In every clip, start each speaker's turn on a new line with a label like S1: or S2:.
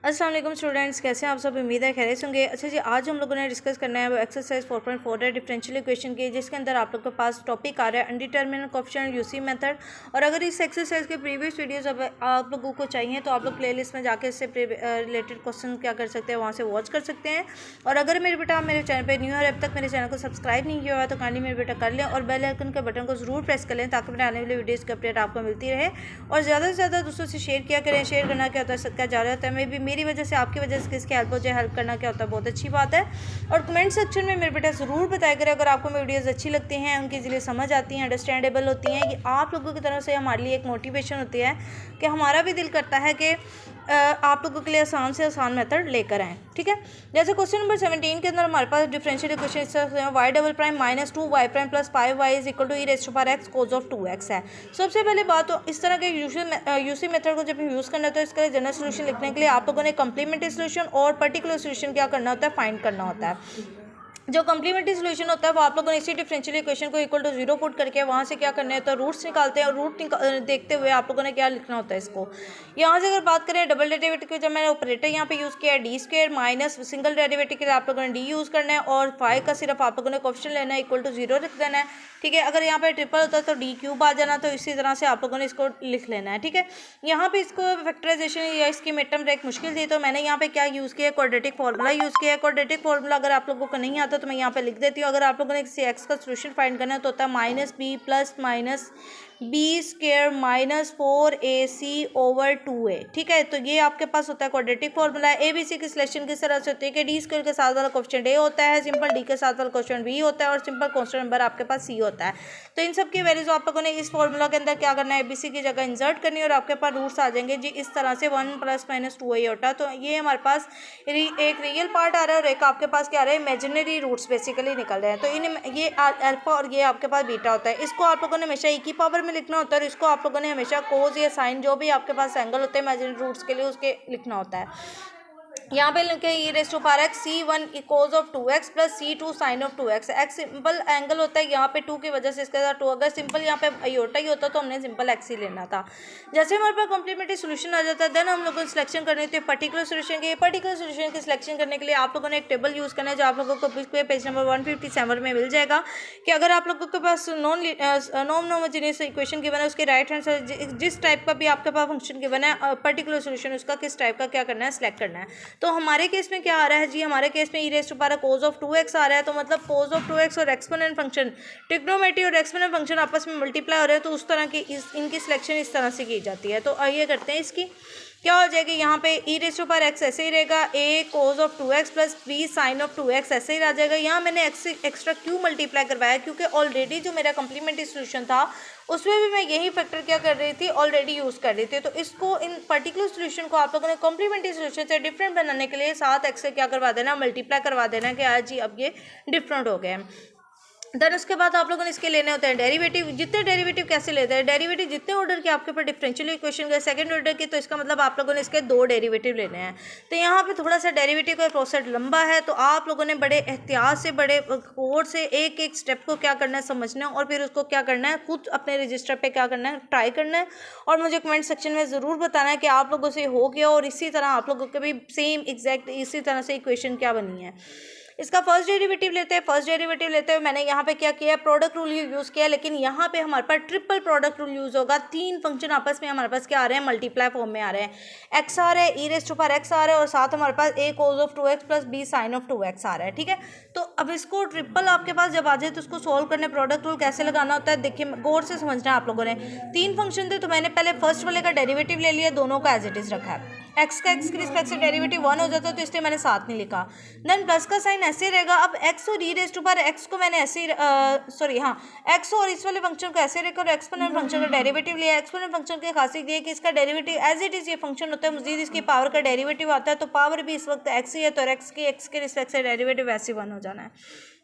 S1: अस्सलाम वालेकुम स्टूडेंट्स, कैसे हैं आप सब। उम्मीद है खैरियत होंगे। अच्छा जी, आज हम लोगों ने डिस्कस करना है वो एक्सरसाइज 4.4 है डिफरेंशियल इक्वेशन की, जिसके अंदर आप लोग के पास टॉपिक आ रहा है अनडिटरमिनेट कोएफिशिएंट यूसी मेथड। और अगर इस एक्सरसाइज के प्रीवियस वीडियोस अब आप लोगों को चाहिए तो आप लोग प्लेलिस्ट में जाकर इससे रिलेटेड क्वेश्चन क्या कर सकते हैं, वहाँ से वॉच कर सकते हैं। और अगर मेरे बेटा मेरे चैनल पर न्यू है, अब तक मेरे चैनल को सब्सक्राइब नहीं किया हुआ तो काइंडली मेरे बेटा कर लें और बेल आइकन के बटन को जरूर प्रेस कर लें ताकि मेरे आने वाली वीडियोज़ की अपडेट आपको मिलती रहे। और ज़्यादा से ज़्यादा दोस्तों से शेयर किया करें। शेयर करना क्या होता है, सबका जा रहा होता है। मैं भी मेरी वजह से आपकी वजह से किसकी हेल्प हो जाए, हेल्प करना क्या होता है, बहुत अच्छी बात है। और कमेंट सेक्शन में मेरे बेटा ज़रूर बताया करें अगर आपको मेरी वीडियोज़ अच्छी लगती हैं, उनकी इजीली समझ आती हैं, अंडरस्टैंडेबल होती हैं, कि आप लोगों की तरफ से हमारे लिए एक मोटिवेशन होती है कि हमारा भी दिल करता है कि आप लोगों के लिए आसान से आसान मेथड लेकर आएँ। ठीक है, जैसे क्वेश्चन नंबर 17 के अंदर हमारे पास differential equation y double prime minus 2y prime plus 5y is equal to e raise to power x cos of 2x है। सबसे पहले बात तो इस तरह के यूसी मेथड को जब यूज़ करना है तो इसका जनरल सोल्यूशन लिखने के लिए आप लोगों ने कम्प्लीमेंट्री सोल्यूशन और पर्टिकुलर सोल्यूशन क्या करना होता है, फाइंड करना होता है। जो कम्प्लीमेंट्री सोल्यूशन होता है वो आप लोगों ने इसी डिफरेंशियल इक्वेशन को इक्वल टू 0 पुट करके वहाँ से क्या करना है तो रूट्स निकालते हैं। और रूट देखते हुए आप लोगों ने क्या लिखना होता है इसको। यहाँ से अगर बात करें डबल डेरिवेटिव की, जब मैंने ऑपरेटर यहाँ पे यूज़ किया है D square minus single derivative के लिए आप लोगों ने डी यूज़ करना है और 5 का सिर्फ आप लोगों ने कोएफिशिएंट लेना है, इक्वल टू 0 रख देना है। ठीक है, अगर यहाँ पे ट्रिपल होता है तो डी क्यूब आ जाना, तो इसी तरह से आप लोगों ने इसको लिख लेना है। ठीक है, यहाँ पे इसको फैक्टराइजेशन या इसकी मिडटर्म ब्रेक मुश्किल थी तो मैंने यहाँ पे क्या यूज़ किया, क्वाड्रेटिक फार्मूला यूज़ किया है। क्वाड्रेटिक फार्मूला अगर आप लोगों को नहीं आता तो मैं यहाँ पे लिख देती हूँ। अगर आप लोगों ने किसी एक्स का सोल्यूशन फाइंड करना है तो होता है minus b plus minus b square minus 4ac over 2a। ठीक है, तो ये आपके पास होता है क्वाड्रेटिक फार्मूला है। ABC की सिलेक्शन किस तरह से होती है कि डी स्क्वायर के साथ वाला कोएफिशिएंट a होता है, सिंपल डी के साथ वाला कोएफिशिएंट b होता है और सिंपल कांस्टेंट नंबर आपके पास c होता है। तो इन सब की वैल्यूज आप लोगों ने इस फार्मूला के अंदर क्या करना है, ABC की जगह इंसर्ट करनी है और आपके पास रूट्स आ जाएंगे जी इस तरह से 1 प्लस माइनस 2a होता है। तो ये हमारे पास एक रियल पार्ट आ रहा है और एक आपके पास क्या आ रहा है, इमेजिनरी रूट्स बेसिकली निकल रहे हैं। तो इन ये अल्फा और ये आपके पास बीटा होता है। इसको आप लोगों ने हमेशा एक ही पावर में लिखना होता है और इसको आप लोगों ने हमेशा कोस या साइन जो भी आपके पास एंगल होते हैं इमेजिनरी रूट्स के लिए उसके लिखना होता है। यहाँ पे लिखे e raise to power x c1 cos of 2x plus c2 sine of 2x। X simple angle होता है, यहाँ पे 2 की वजह से इसके साथ 2, अगर सिंपल यहाँ पे आयोटा ही होता तो हमने सिंपल x ही लेना था। जैसे हमारे पास कम्प्लीमेंट्री सोल्यूशन आ जाता है देन हम लोगों को सिलेक्शन करनी होती है पर्टिकुलर सोल्यूशन की। पर्टिकुलर सोल्यूशन की सिलेक्शन करने के लिए आप लोगों ने एक टेबल यूज़ करना है जो आप लोगों को पेज नंबर 157 में मिल जाएगा कि अगर आप लोगों के पास नॉन होमोजेनियस इक्वेशन गिवन है उसके राइट हैंड साइड जिस टाइप का भी आपके पास फंक्शन गिवन है पर्टिकुलर सोल्यूशन उसका किस टाइप का क्या करना है, सेलेक्ट करना है। तो हमारे केस में क्या आ रहा है जी, हमारे केस में e raise to power cos of 2x आ रहा है। तो मतलब कोस ऑफ 2x और एक्सपोनेंट फंक्शन ट्रिग्नोमेट्री और एक्सपोनेंट फंक्शन आपस में मल्टीप्लाई हो रहे हैं तो उस तरह की इनकी सिलेक्शन इस तरह से की जाती है। तो आइए करते हैं इसकी क्या हो जाएगी। यहाँ पे e raise to power x ऐसे ही रहेगा, a cos of 2x plus b sine of 2x ऐसे ही रह जाएगा। यहाँ मैंने x एक्स्ट्रा क्यों मल्टीप्लाई करवाया, क्योंकि ऑलरेडी जो मेरा कम्प्लीमेंट्री सोल्यूशन था उसमें भी मैं यही फैक्टर क्या कर रही थी, ऑलरेडी यूज़ कर रही थी। तो इसको इन पर्टिकुलर सोल्यूशन को आप लोगों ने कॉम्प्लीमेंट्री सोल्यूशन से डिफरेंट बनाने के लिए साथ एक्स से क्या करवा देना, मल्टीप्लाई करवा देना कि आज जी अब ये डिफरेंट हो गए हैं। देन उसके बाद आप लोगों ने इसके लेने होते हैं डेरिवेटिव। जितने डेरिवेटिव कैसे लेते हैं, डेरिवेटिव जितने ऑर्डर के आपके पास डिफरेंशियल इक्वेशन के सेकंड ऑर्डर की, तो इसका मतलब आप लोगों ने इसके 2 डेरिवेटिव लेने हैं। तो यहाँ पे थोड़ा सा डेरिवेटिव का प्रोसेस लंबा है तो आप लोगों ने बड़े एहतियात से बड़े कोड से एक एक स्टेप को क्या करना है समझना है और फिर उसको क्या करना है खुद अपने रजिस्टर पर क्या करना है, ट्राई करना है। और मुझे कमेंट सेक्शन में ज़रूर बताना है कि आप लोगों से हो गया और इसी तरह आप लोगों के भी सेम एग्जैक्ट इसी तरह से इक्वेशन क्या बनी है। इसका फर्स्ट डेरिवेटिव लेते हैं। फर्स्ट डेरिवेटिव लेते हुए मैंने यहाँ पे क्या किया, प्रोडक्ट रूल यूज़ किया, लेकिन यहाँ पे हमारे पास ट्रिपल प्रोडक्ट रूल यूज़ होगा। 3 फंक्शन आपस में हमारे पास क्या आ रहे हैं, मल्टीप्लाई फॉर्म में आ रहे हैं। x आ रहा है, e raise to power x आ रहा है और साथ हमारे पास a cos of 2x plus b sine of 2x आ रहा है। ठीक है, तो अब इसको ट्रिपल आपके पास जब आ जाए तो उसको सोल्व करने प्रोडक्ट रूल कैसे लगाना होता है, देखिए गौर से समझना है आप लोगों ने। 3 फंक्शन थे तो मैंने पहले फर्स्ट वाले का डेरिवेटिव ले लिया, दोनों का एज इट इज़ रखा है। एक्स का एक्स के रिस्पेक्ट से डेरिवेटिव 1 हो जाता है तो इसलिए मैंने साथ नहीं लिखा। देन प्लस का साइन ऐसे रहेगा। अब एक्स और e raise to power x को मैंने ऐसे एक्स और इस वाले फंक्शन को ऐसे रखा और एक्सपोनेंट फंक्शन का डेरिवेटिव लिया। एक्सपोनेंट फंक्शन की खासियत ये है कि इसका डेरिवेटिव एज इट इज़ ये फंक्शन होता है, मजीद इसकी पावर का डेरिवेटिव आता है। तो पावर भी इस वक्त एक्स ही है तो एक्स के रिस्पेक्ट से डेरिवेटिव ऐसे 1 हो जाना है।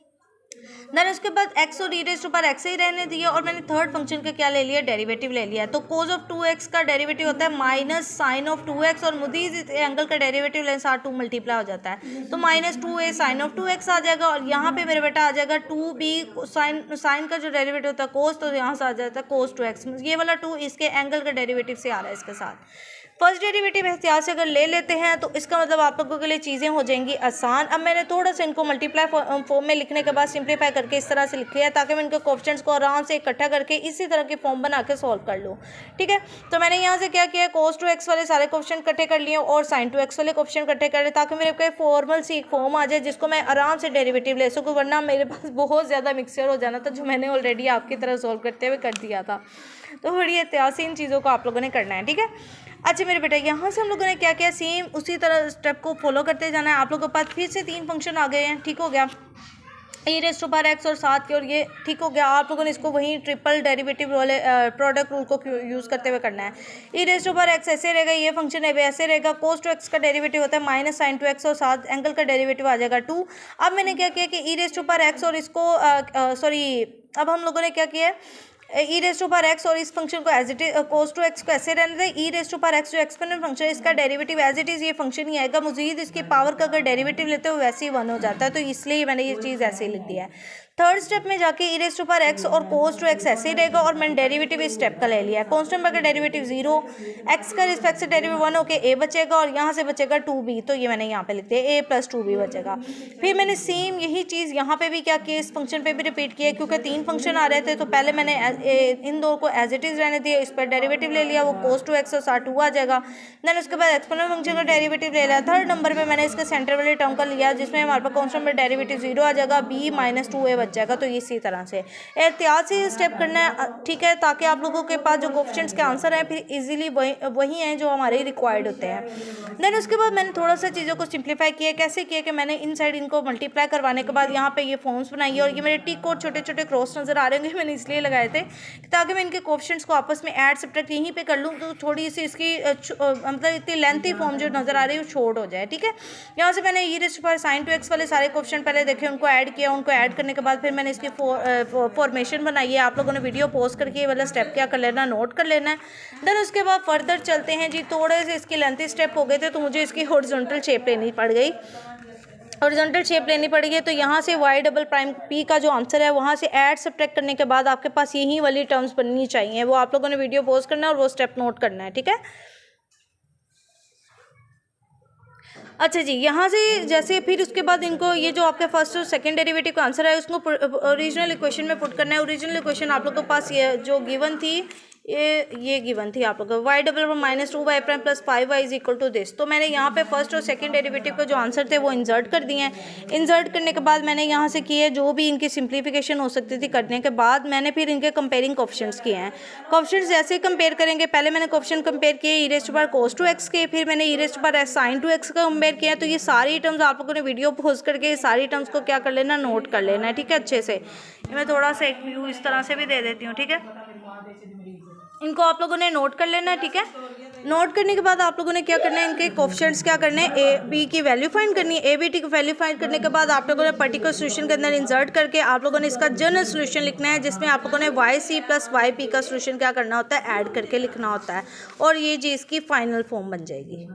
S1: देन उसके बाद एक्स और e raise to power x ही रहने दिया और मैंने थर्ड फंक्शन का क्या ले लिया, डेरिवेटिव ले लिया। तो कोस ऑफ 2x का डेरिवेटिव होता है माइनस साइन ऑफ 2x और मजीद एंगल का डेरिवेटिव लेने साथ 2 मल्टीप्लाई हो जाता है तो minus 2a sign of 2x आ जाएगा। और यहाँ पे मेरे बेटा आ जाएगा 2b साइन का जो डेरिवेटिव होता है कोस, तो यहाँ से आ जाता है कोस 2x। ये वाला 2 इसके एंगल का डेरिवेटिव से आ रहा है इसके साथ। फर्स्ट डेरिवेटिव एहतियात से अगर ले लेते हैं तो इसका मतलब आप लोगों के लिए चीज़ें हो जाएंगी आसान। अब मैंने थोड़ा सा इनको मल्टीप्लाई फॉर्म में लिखने के बाद सिंप्लीफाई करके इस तरह से लिख लिया ताकि मैं इनके कोएफिशिएंट्स को आराम से इकट्ठा करके इसी तरह की फॉर्म बना के सॉल्व कर लूँ। ठीक है, तो मैंने यहाँ से क्या किया, cos 2x वाले सारे कोएफिशिएंट इकट्ठे कर लिए और sin 2x वाले कोएफिशिएंट इकट्ठे कर लिए ताकि मेरे को फॉर्मल सी एक फॉर्म आ जाए जिसको मैं आराम से डेरिवेटिव ले सकूँ, वरना मेरे पास बहुत ज़्यादा मिक्सचर हो जाना था जो मैंने ऑलरेडी आपकी तरह सॉल्व करते हुए कर दिया था। तो बड़ी एहतियात से इन चीज़ों को आप लोगों ने करना है। ठीक है, अच्छा मेरे बेटा यहाँ से हम लोगों ने क्या किया, सेम उसी तरह स्टेप को फॉलो करते जाना है। आप लोगों के पास फिर से 3 फंक्शन आ गए हैं। ठीक हो गया, e⁻x और साथ के, और ये ठीक हो गया। आप लोगों ने इसको वहीं ट्रिपल डेरिवेटिव वाले प्रोडक्ट रूल को यूज़ करते हुए करना है। e⁻x ऐसे रहेगा, ये फंक्शन है ऐसे रहेगा। cos 2x का डेरिवेटिव होता है माइनस sin 2x और साथ एंगल का डेरिवेटिव आ जाएगा 2। अब मैंने क्या किया कि e⁻x और इसको अब हम लोगों ने क्या किया है, e⁻x और इस फंक्शन को as it is cos 2x को ऐसे रहने दें। e⁻x जो एक्सपोनेंट फंक्शन है इसका डेरिवेटिव एज इट इज ये फंक्शन ही आएगा, मजीद इसकी पावर का अगर डेरिवेटिव लेते हो वैसे ही 1 हो जाता है, तो इसलिए मैंने ये चीज़ ऐसे ही लिख दिया है। थर्ड स्टेप में जाके e⁻x और cos 2x ऐसे ही रहेगा और मैंने डेरिवेटिव इस स्टेप का ले लिया है। कांस्टेंट का डेरिवेटिव 0, x का रिस्पेक्ट से डेरिवेटिव 1 होके a बचेगा और यहाँ से बचेगा 2b, तो ये मैंने यहाँ पे लिख दिया a + 2b बचेगा। फिर मैंने सेम यही चीज़ यहाँ पे भी क्या किया, इस फंक्शन पे भी रिपीट किया क्योंकि 3 फंक्शन आ रहे थे, तो पहले मैंने इन दो को एज इट इज़ रहने दिया, इस पर डेरिवेटिव ले लिया, वो cos 2x और साथ 2 आ जाएगा। देन उसके बाद एक्सपोनेंट फंक्शन का डेरिवेटिव ले लिया। थर्ड नंबर पे मैंने इसके सेंटर वाले टर्म का लिया जिसमें हमारे पास कांस्टेंट में डेरिवेटिव 0 आ जाएगा, b - 2a बच जाएगा। तो इसी तरह से एहतियात से स्टेप करना है, ठीक है, ताकि आप लोगों के पास जो कोएफिशिएंट्स के आंसर हैं फिर इजीली वही हैं जो हमारे रिक्वायर्ड होते हैं। देन उसके बाद मैंने थोड़ा सा चीज़ों को सिंप्लीफाई किया। कैसे किया कि मैंने इन साइड इनको मल्टीप्लाई करवाने के बाद यहाँ पे ये फॉर्म्स बनाई है, और ये मेरे टिक और छोटे छोटे क्रॉस नज़र आ रहे होंगे, मैंने इसलिए लगाए थे ताकि मैं इनके कोएफिशिएंट्स को आपस में ऐड सब्ट्रैक्ट यहीं पे कर लूँ, तो थोड़ी सी इसकी मतलब इतनी लेंथी फॉर्म जो नज़र आ रही है वो शॉर्ट हो जाए। ठीक है, यहाँ से मैंने e⁻sin 2x वाले सारे कोएफिशिएंट पहले देखे, उनको ऐड किया। उनको ऐड करने के बाद फिर मैंने इसकी फॉर्मेशन बनाई है। आप लोगों ने वीडियो पॉज करके ये वाला स्टेप क्या कर लेना, नोट कर लेना है। देन उसके बाद फर्दर चलते हैं जी। थोड़े से इसकी लेंथी स्टेप हो गए थे तो मुझे इसकी हॉरिजॉन्टल शेप लेनी पड़ गई। हॉरिजॉन्टल शेप लेनी पड़ेगी तो यहाँ से y'' का जो आंसर है वहाँ से ऐड सब्ट्रैक्ट करने के बाद आपके पास यही वाली टर्म्स बननी चाहिए। वो आप लोगों ने वीडियो पॉज करना है और वो स्टेप नोट करना है। ठीक है, अच्छा जी, यहाँ से जैसे फिर उसके बाद इनको ये जो आपके फर्स्ट और सेकंड डेरिवेटिव का आंसर है उसको ओरिजिनल इक्वेशन में पुट करना है। ओरिजिनल इक्वेशन आप लोगों के पास ये जो गिवन थी, ये गिवन थी आप लोगों को y'' - 2y' + 5y = दिस। तो मैंने यहाँ पे फर्स्ट और सेकंड डेरिवेटिव का जो आंसर थे वो इंसर्ट कर दिए हैं। इंसर्ट करने के बाद मैंने यहाँ से किए जो भी इनकी सिंप्लीफिकेशन हो सकती थी करने के बाद मैंने फिर इनके कंपेयरिंग कोएफिशिएंट्स किए हैं। कोएफिशिएंट्स जैसे कंपेयर करेंगे, पहले मैंने कोएफिशिएंट कंपेयर किए e⁻cos 2x के, फिर मैंने e⁻sin 2x का कंपेयर किया। तो ये सारी टर्म्स आप लोगों ने वीडियो पॉज करके सारी टर्म्स को क्या कर लेना, नोट कर लेना है। ठीक है, अच्छे से मैं थोड़ा सा एक व्यू इस तरह से भी दे देती हूँ। ठीक है, इनको आप लोगों ने नोट कर लेना है। ठीक है, नोट करने के बाद आप लोगों ने क्या करना है, इनके कोएफिशिएंट्स क्या करने हैं, ए बी की वैल्यू फाइंड करनी है। ए बी टी की वैल्यू फाइंड करने के बाद आप लोगों ने पर्टिकुलर सोल्यूशन के अंदर इंसर्ट करके आप लोगों ने इसका जनरल सोल्यूशन लिखना है, जिसमें आप लोगों ने yc + yp का सोल्यूशन क्या करना होता है, ऐड करके लिखना होता है, और ये जी इसकी फाइनल फॉर्म बन जाएगी।